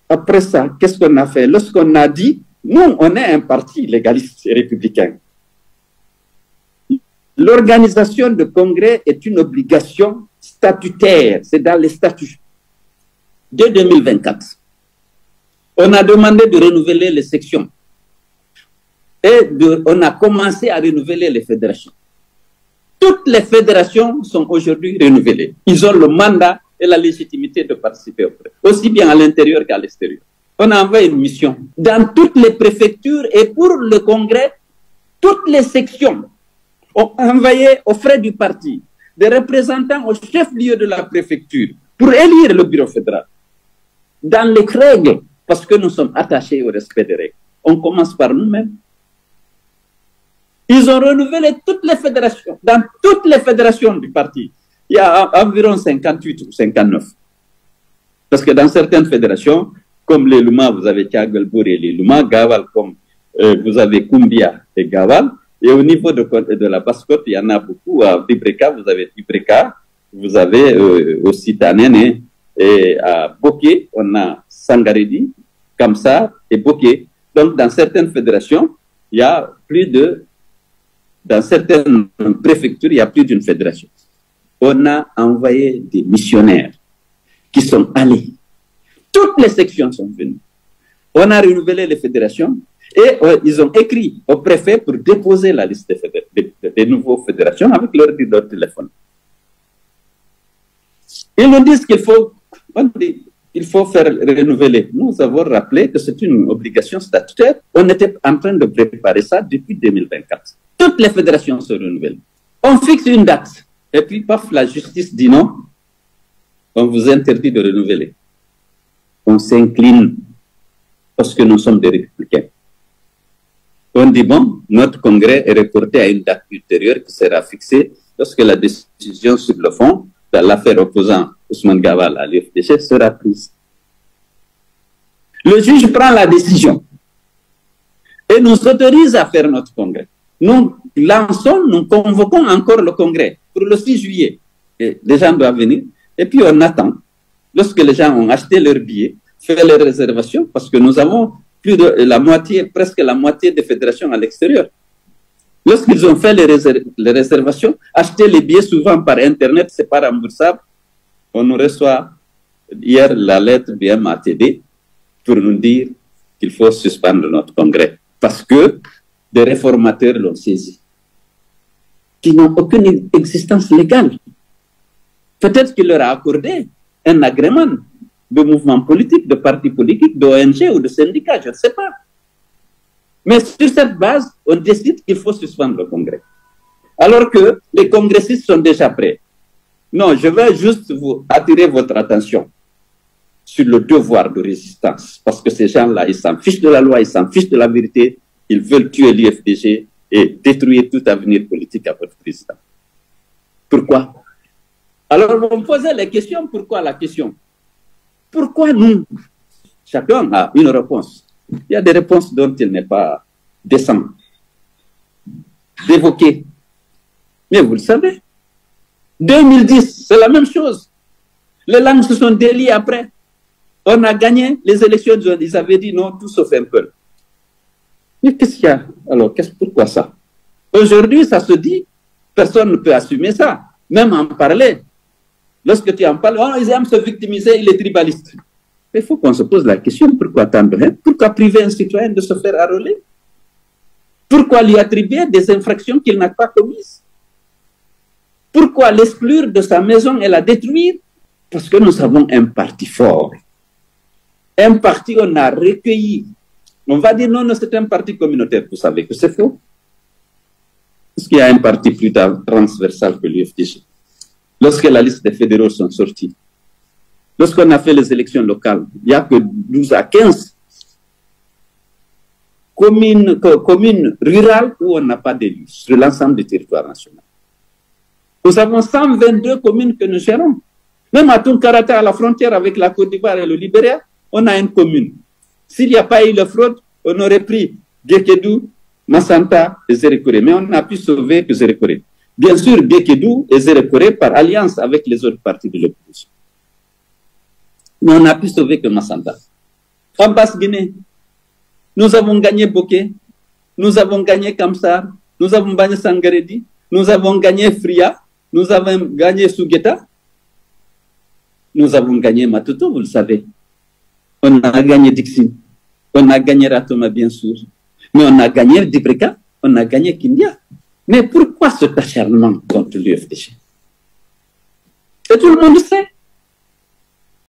après ça, qu'est-ce qu'on a fait? Lorsqu'on a dit, nous, on est un parti légaliste et républicain. L'organisation de congrès est une obligation statutaire, c'est dans les statuts. Dès 2024, on a demandé de renouveler les sections et on a commencé à renouveler les fédérations. Toutes les fédérations sont aujourd'hui renouvelées. Ils ont le mandat et la légitimité de participer au congrès, aussi bien à l'intérieur qu'à l'extérieur. On a envoyé une mission dans toutes les préfectures et pour le congrès, toutes les sections ont envoyé aux frais du parti des représentants au chef-lieu de la préfecture pour élire le bureau fédéral. Dans les règles, parce que nous sommes attachés au respect des règles. On commence par nous-mêmes. Ils ont renouvelé toutes les fédérations. Dans toutes les fédérations du parti, il y a environ 58 ou 59. Parce que dans certaines fédérations, comme les Luma, vous avez Tiagalbour et les Luma, Gaval, comme vous avez Kumbia et Gaval. Et au niveau de la Basse-Côte, il y en a beaucoup. À Bibreka, vous avez Bibreka, vous avez aussi Tanene, et à Boké, on a Sangaredi, Kamsa et Boké. Donc, dans certaines fédérations, il y a plus de... Dans certaines préfectures, il y a plus d'une fédération. On a envoyé des missionnaires qui sont allés. Toutes les sections sont venues. On a renouvelé les fédérations et ils ont écrit au préfet pour déposer la liste des nouveaux fédérations avec leur numéro de téléphone. Ils nous disent qu'il faut faire renouveler. Nous avons rappelé que c'est une obligation statutaire. On était en train de préparer ça depuis 2024. Toutes les fédérations se renouvellent. On fixe une date. Et puis, paf, la justice dit non. On vous interdit de renouveler. On s'incline parce que nous sommes des républicains. On dit, bon, notre congrès est reporté à une date ultérieure qui sera fixée lorsque la décision sur le fond dans l'affaire opposant Ousmane Gaval à l'UFDG sera prise. Le juge prend la décision et nous autorise à faire notre congrès. Nous lançons, nous convoquons encore le congrès pour le 6 juillet. Et les gens doivent venir. Et puis on attend. Lorsque les gens ont acheté leurs billets, fait les réservations, parce que nous avons plus de la moitié, presque la moitié des fédérations à l'extérieur. Lorsqu'ils ont fait les réservations, acheter les billets souvent par Internet, c'est pas remboursable. On nous reçoit hier la lettre du MATD pour nous dire qu'il faut suspendre notre congrès. Parce que des réformateurs l'ont saisi, qui n'ont aucune existence légale. Peut-être qu'il leur a accordé un agrément de mouvement politique, de parti politique, d'ONG ou de syndicat, je ne sais pas. Mais sur cette base, on décide qu'il faut suspendre le congrès. Alors que les congressistes sont déjà prêts. Non, je vais juste vous attirer votre attention sur le devoir de résistance. Parce que ces gens-là, ils s'en fichent de la loi, ils s'en fichent de la vérité. Ils veulent tuer l'IFDG et détruire tout avenir politique à votre président. Pourquoi? Alors, on me posait les questions. Pourquoi la question? Pourquoi nous? Chacun a une réponse. Il y a des réponses dont il n'est pas décent d'évoquer. Mais vous le savez, 2010, c'est la même chose. Les langues se sont déliées après. On a gagné les élections, ils avaient dit non, tout sauf un peu. Mais qu'est-ce qu'il y a? Alors, pourquoi ça? Aujourd'hui, ça se dit, personne ne peut assumer ça, même en parler. Lorsque tu en parles, oh, ils aiment se victimiser, il est tribaliste. Il faut qu'on se pose la question, pourquoi tant de haine? Pourquoi priver un citoyen de se faire arroler? Pourquoi lui attribuer des infractions qu'il n'a pas commises? Pourquoi l'exclure de sa maison et la détruire? Parce que nous avons un parti fort. Un parti on a recueilli. On va dire non, c'est un parti communautaire. Vous savez que c'est faux. Est-ce qu'il y a un parti plus transversal que l'UFDG? Lorsque la liste des fédéraux sont sortis, lorsqu'on a fait les élections locales, il n'y a que 12 à 15 communes rurales où on n'a pas d'élus sur l'ensemble du territoire national. Nous avons 122 communes que nous gérons. Même à Tunkarata, à la frontière avec la Côte d'Ivoire et le Libéria, on a une commune. S'il n'y a pas eu la fraude, on aurait pris Gekedou, Massanta et Zérékoré. Mais on n'a pu sauver que Zérékoré. Bien sûr, Gekedou et Zérékoré par alliance avec les autres partis de l'opposition. Mais on n'a pu sauver que Massanta. En Basse-Guinée, nous avons gagné Bokeh, nous avons gagné Kamsar, nous avons gagné Sangaredi, nous avons gagné Fria, nous avons gagné Sougeta, nous avons gagné Matuto, vous le savez. On a gagné Dixine, on a gagné Ratoma, bien sûr, mais on a gagné Dibrika, on a gagné Kindia. Mais pourquoi cet acharnement contre l'UFDG? Et tout le monde sait.